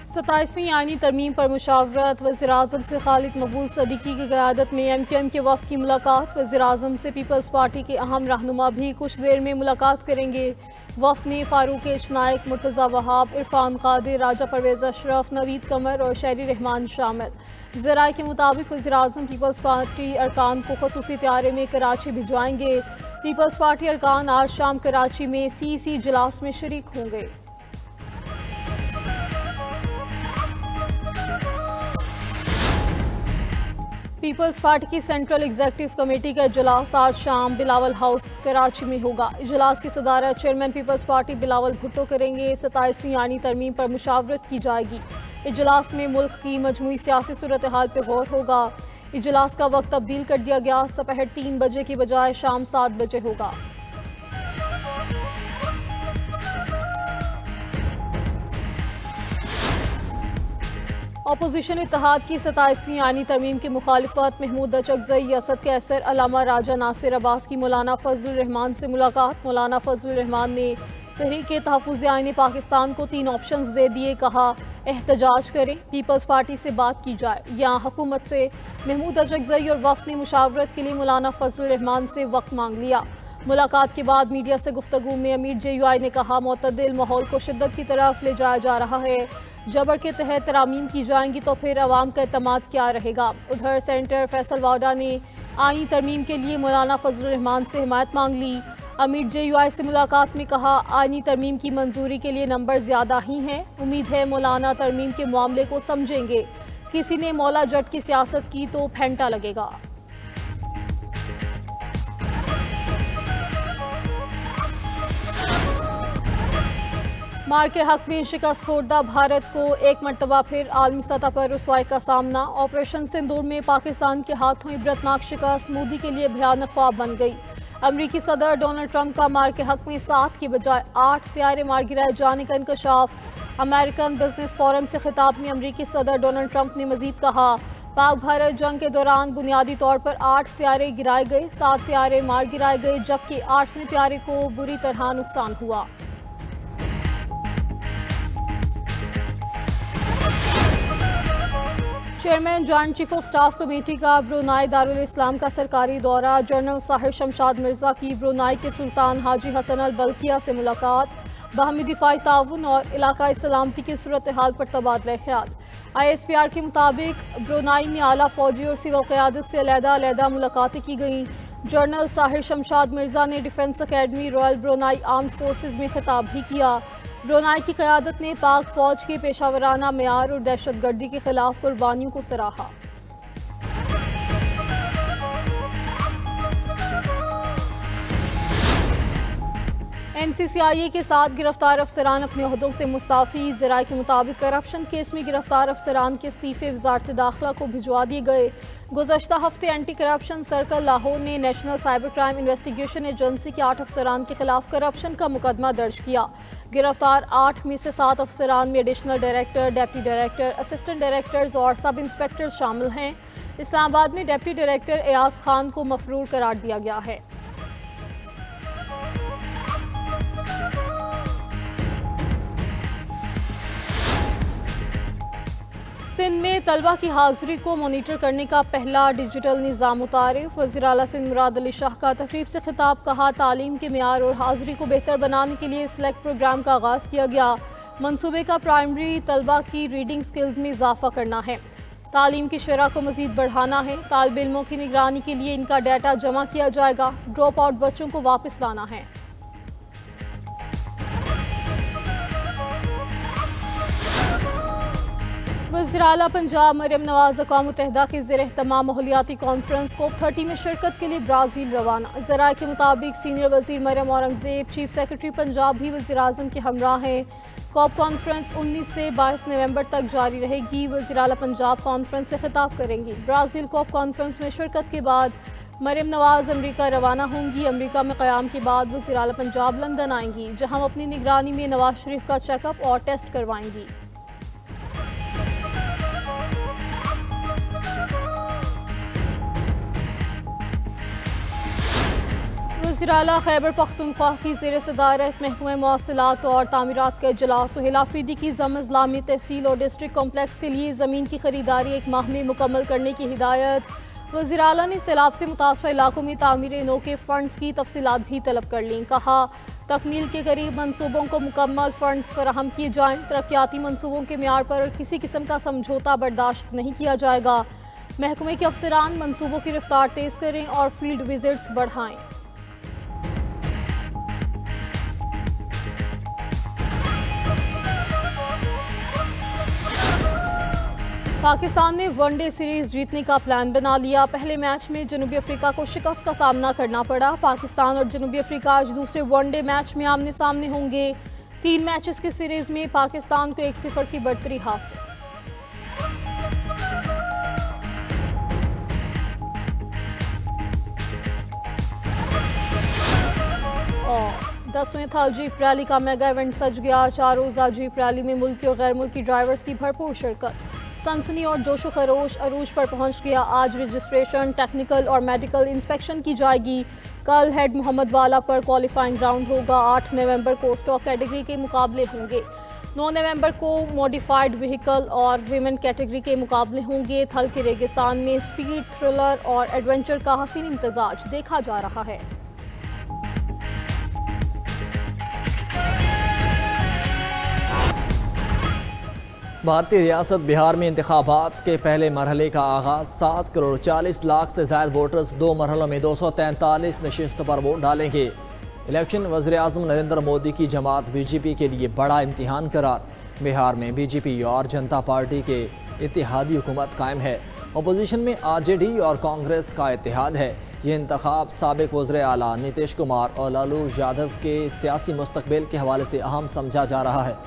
27वीं आईनी तरमीम पर मुशावरत। वज़ीर-ए-आज़म से खालिद मकबूल सदीकी की क़यादत में MQM के वफ़द की मुलाकात। वज़ीर-ए-आज़म से पीपल्स पार्टी के अहम रहनुमा भी कुछ देर में मुलाकात करेंगे। वफ़द में फ़ारूक एच नाइक, मुर्तज़ा वहाब, इरफान कादिर, राजा परवेज़ अशरफ, नवीद कमर और शहरी रहमान शामिल। ज़राए के मुताबिक वज़ीर-ए-आज़म पीपल्स पार्टी अरकान को ख़ुसूसी तैयारे में कराची भिजवाएंगे। पीपल्स पार्टी अरकान आज शाम कराची में CEC इजलास में शरीक होंगे। पीपल्स पार्टी की सेंट्रल एग्जीक्यूटिव कमेटी का इजलास आज शाम बिलावल हाउस कराची में होगा। इजलास की सदारत चेयरमैन पीपल्स पार्टी बिलावल भुट्टो करेंगे। 27वीं आईनी तरमीम पर मुशावरत की जाएगी। इजलास में मुल्क की मजमूई सियासी सूरत हाल पर गौर होगा। इजलास का वक्त तब्दील कर दिया गया, दोपहर 3 बजे की बजाय शाम 7 बजे होगा। अपोजिशन इत्तेहाद की 27वीं आईनी तरमीम की मुखालिफत। महमूद अचकज़ई, असद कैसर, अल्लामा राजा नासिर अब्बास की मौलाना फजलुर रहमान से मुलाकात। मौलाना फजलुर रहमान ने तहरीक तहफ़्फ़ुज़ आईन पाकिस्तान को 3 ऑप्शंस दे दिए। कहा, एहतजाज करें, पीपल्स पार्टी से बात की जाए या हुकूमत से। महमूद अचकज़ई और वफ़द ने मुशावरत के लिए मौलाना फजलुर रहमान से वक्त मांग लिया। मुलाकात के बाद मीडिया से गुफ्तगू में अमीर JUI ने कहा, मुतदिल माहौल को शिद्दत की तरफ ले जाया जा रहा है। जबर के तहत तरामीम की जाएंगी तो फिर अवाम का एतमाद क्या रहेगा। उधर सेनेटर फैसल वाडा ने आईनी तरमीम के लिए मौलाना फजलुर रहमान से हिमायत मांग ली। अमीर JUI से मुलाकात में कहा, आईनी तरमीम की मंजूरी के लिए नंबर ज़्यादा ही हैं। उम्मीद है मौलाना तरमीम के मामले को समझेंगे। किसी ने मौला जट की सियासत की तो फेंटा लगेगा। मार के हक में शिकस्त खोर्दा भारत को एक मरतबा फिर आलमी सतह पर रुसवाई का सामना। ऑपरेशन सिंदूर में पाकिस्तान के हाथों इबरतनाक शिकस्त मोदी के लिए भयानक ख्वाब बन गई। अमरीकी सदर डोनाल्ड ट्रंप का मार के हक में 7 की बजाय 8 तैयारे मार गिराए जाने का इंकशाफ। अमेरिकन बिजनेस फोरम से खिताब में अमरीकी सदर डोनाल्ड ट्रंप ने मजीद कहा, पाक भारत जंग के दौरान बुनियादी तौर पर 8 तैयारे गिराए गए, 7 तैयारे मार गिराए गए, जबकि 8वें तैयारे को बुरी तरह नुकसान हुआ। Chairman joint chief of staff committee का ब्रुनाई दारुल इस्लाम का सरकारी दौरा। जनरल साहिर शमशाद मिर्जा की ब्रुनाई के सुल्तान हाजी हसन अल बल्किया से मुलाकात। बाहमी दिफाई ताउन और इलाकाई सलामती की सूरत हाल पर तबादला ख्याल। ISPR के मुताबिक ब्रुनाई में आला फौजी और सिविल क़यादत से अलहदा मुलाकातें की गईं। जनरल साहिर शमशाद मिर्जा ने defence academy royal Brunei armed forces में खिताब भी किया। ब्रुनाई की क़यादत ने पाक फ़ौज के पेशावराना मेयार और दहशतगर्दी के खिलाफ कुर्बानियों को सराहा। NCCIA के 7 गिरफ्तार अफसरान अपने ओहदों से मुस्ताफ़ी। ज़राए के मुताबिक करप्शन केस में गिरफ्तार अफसरान के इस्तीफ़े वज़ारत दाखिला को भिजवा दिए गए। गुज़श्ता हफ्ते एंटी करप्शन सर्कल लाहौर ने national cyber crime investigation agency के 8 अफसरान के खिलाफ करप्शन का मुकदमा दर्ज किया। गिरफ्तार 8 में से 7 अफसरान में additional director, deputy director, assistant directors और सब इंस्पेक्टर्स शामिल हैं। इस्लामाबाद में डेप्टी डायरेक्टर एयाज खान को मफरूर करार दिया गया है। सिंध में तलबा की हाजिरी को मॉनिटर करने का पहला डिजिटल निज़ाम मुतारिफ। वज़ीर आला सिंध मुराद अली शाह का तकरीब से खिताब। कहा, तालीम के मेयार और हाजिरी को बेहतर बनाने के लिए सिलेक्ट प्रोग्राम का आगाज़ किया गया। मनसूबे का प्राइमरी तलबा की रीडिंग स्किल्स में इजाफा करना है। तालीम की शरह को मज़ीद बढ़ाना है। तालिब इल्मों की निगरानी के लिए इनका डाटा जमा किया जाएगा। ड्रॉप आउट बच्चों को वापस लाना है। वज़ीर आला पंजाब मरियम नवाज अक़वाम मुत्तहिदा के ज़ेर एहतमाम माहौलियाती कॉन्फ्रेंस COP30 में शिरकत के लिए ब्राज़ील रवाना। ज़राए के मुताबिक सीनियर वज़ीर मरियम औरंगज़ेब चीफ सेक्रेटरी पंजाब भी वज़ीर आज़म के हमराह हैं। COP कॉन्फ्रेंस 19 से 22 नवंबर तक जारी रहेगी। वज़ीर आला पंजाब कॉन्फ्रेंस से खिताब करेंगी। ब्राज़ील COP कॉन्फ्रेंस में शिरकत के बाद मरियम नवाज अमरीका रवाना होंगी। अमरीका में क़याम के बाद वज़ीर आला पंजाब लंदन आएंगी, जहाँ अपनी निगरानी में नवाज शरीफ का चेकअप और टेस्ट करवाएंगी। वज़ीर आला खैबर पख्तूनख्वा की ज़ेर सदारत महकमा मवासिलात और तामीरात का इजलास। सुहेल आफरीदी की ज़म-अज़ला में तहसील और डिस्ट्रिक्ट कॉम्प्लेक्स के लिए ज़मीन की खरीदारी 1 माह में मुकम्मल करने की हिदायत। वज़ीर आला ने सैलाब से मुतासरा इलाकों में तामीर नो के फ़ंड्स की तफसीलात भी तलब कर लीं। कहा तकमील के करीब मनसूबों को मुकम्मल फ़ंड्स फराहम किए जाएँ। तरक्याती मनसूबों के म्यार पर किसी किस्म का समझौता बर्दाश्त नहीं किया जाएगा। महकमे के अफसरान मनसूबों की रफ्तार तेज़ करें और फील्ड विजिट्स बढ़ाएँ। पाकिस्तान ने वनडे सीरीज जीतने का प्लान बना लिया। पहले मैच में जनूबी अफ्रीका को शिकस्त का सामना करना पड़ा। पाकिस्तान और जनूबी अफ्रीका आज दूसरे वनडे मैच में आमने सामने होंगे। 3 मैचेस की सीरीज में पाकिस्तान को 1-0 की बढ़तरी हासिल। और 10वें थाल जीप रैली का मेगा इवेंट सज गया। 4 रोज़ा जीप रैली में मुल्की और गैर मुल्की ड्राइवर्स की भरपूर शिरकत। सनसनी और जोशो खरोश अरूज पर पहुंच गया। आज रजिस्ट्रेशन, टेक्निकल और मेडिकल इंस्पेक्शन की जाएगी। कल हेड मोहम्मद वाला पर क्वालिफाइंग राउंड होगा। 8 नवंबर को स्टॉक कैटेगरी के मुकाबले होंगे। 9 नवंबर को मॉडिफाइड व्हीकल और वीमेन कैटेगरी के मुकाबले होंगे। थल के रेगिस्तान में स्पीड, थ्रिलर और एडवेंचर का हसीन इम्तजाज देखा जा रहा है। भारतीय रियासत बिहार में इंतखाबात के पहले मरहले का आगाज़। 7 करोड़ 40 लाख से ज़ायद वोटर्स 2 मरहलों में 243 नशिस्तों पर वोट डालेंगे। इलेक्शन वज़ीर आज़म नरेंद्र मोदी की जमात बीजेपी के लिए बड़ा इम्तिहान करार। बिहार में बीजेपी और जनता पार्टी के इत्तेहादी हुकूमत कायम है। अपोजिशन में आरजेडी और कांग्रेस का इत्तेहाद है। ये इंतखाब साबिक वज़ीर आला नीतीश कुमार और लालू यादव के सियासी मुस्तकबिल के हवाले से अहम समझा जा रहा है।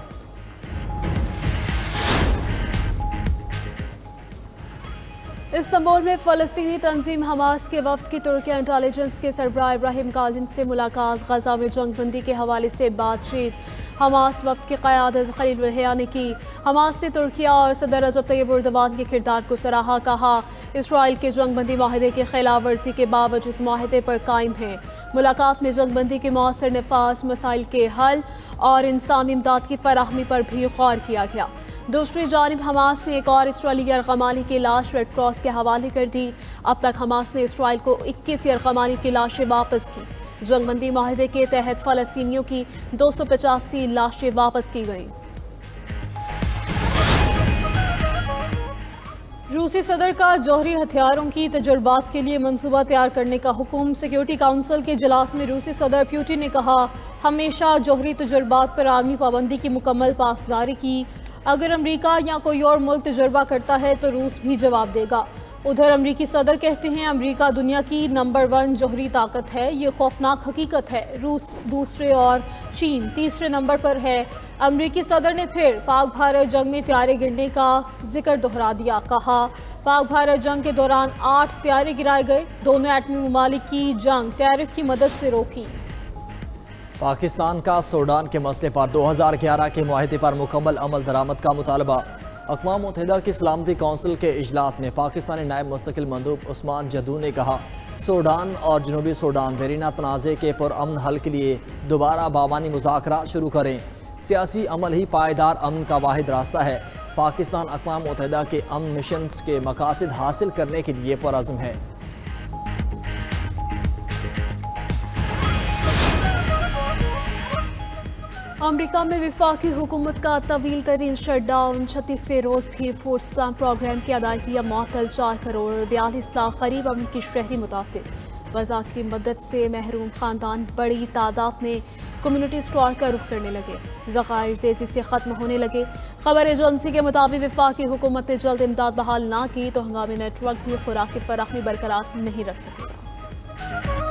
इस्तांबुल में फ़लस्तीनी तंजीम हमास के वफ़द की तुर्की इंटेलिजेंस के सरबराह इब्राहिम कालिन से मुलाकात। ग़ज़ा में जंगबंदी के हवाले से बातचीत। हमास वफ़द की क़यादत खलील वहिया ने की। हमास ने तुर्की और सदर रजब तैयब एर्दोगान के किरदार को सराहा। कहा इसराइल के जंगबंदी माहिदे की खिलाफ वर्जी के बावजूद माहिदे पर कायम है। मुलाकात में जंगबंदी के मौसर नफाज, मसाइल के हल और इंसानी इमदाद की फराहमी पर भी गौर किया गया। दूसरी जानिब हमास ने एक और इसराइली यरगमानी की लाश रेड क्रॉस के हवाले कर दी। अब तक हमास ने इसराइल को 21 यरगमानी की लाशें वापस की। जंगबंदी माहिदे के तहत फ़लस्तीनियों की 285 लाशें वापस की गईं। रूसी सदर का जौहरी हथियारों की तजुर्बात के लिए मंसूबा तैयार करने का हुक्म। सिक्योरिटी काउंसिल के इजलास में रूसी सदर पुतिन ने कहा हमेशा जौहरी तजुर्बात पर आलमी पाबंदी की मुकम्मल पासदारी की। अगर अमेरिका या कोई और मुल्क तजुर्बा करता है तो रूस भी जवाब देगा। उधर अमरीकी सदर कहते हैं अमेरिका दुनिया की नंबर 1 जौहरी ताकत है। ये खौफनाक हकीकत है। रूस दूसरे और चीन तीसरे नंबर पर है। अमरीकी सदर ने फिर पाक भारत जंग में तैयारे गिरने का जिक्र दोहरा दिया। कहा पाक भारत जंग के दौरान 8 तैयारे गिराए गए। दोनों एटमी ममालिक की जंग टैरिफ की मदद से रोकी। पाकिस्तान का सूडान के मसले पर 2011 के मुआहदे पर मुकम्मल अमल दरामद का मुतालबा। अक़वाम मुत्तहिदा की सलामती कौंसिल के इजलास में पाकिस्तानी नायब मुस्तकिल मंदूब उस्मान जदू ने कहा सूडान और जनूबी सूडान देरीना तनाज़े के पुरअमन हल के लिए दोबारा बाबानी मुज़ाकरात शुरू करें। सियासी अमल ही पायदार अमन का वाहिद रास्ता है। पाकिस्तान अक़वाम मुत्तहिदा के अमन मिशन के मकासद हासिल करने के लिए पुरअज़्म है। अमेरिका में वफाकी हुकूमत का तवील तरीन शटडाउन। 36वें रोज़ भी फूड स्टैम्प प्रोग्राम की अदायगियाँ मअतल। 4 करोड़ 42 लाख करीब अमरीकी शहरी मुतासिर। ग़ज़ा की मदद से महरूम ख़ानदान बड़ी तादाद में कम्युनिटी स्टोर का रुख करने लगे। ज़ख़ायर तेज़ी से ख़त्म होने लगे। खबर एजेंसी के मुताबिक वफाकी हुकूमत ने जल्द इमदाद बहाल ना की तो हंगामी नेटवर्क भी खुराक की फराहमी बरकरार नहीं रख सकेगा।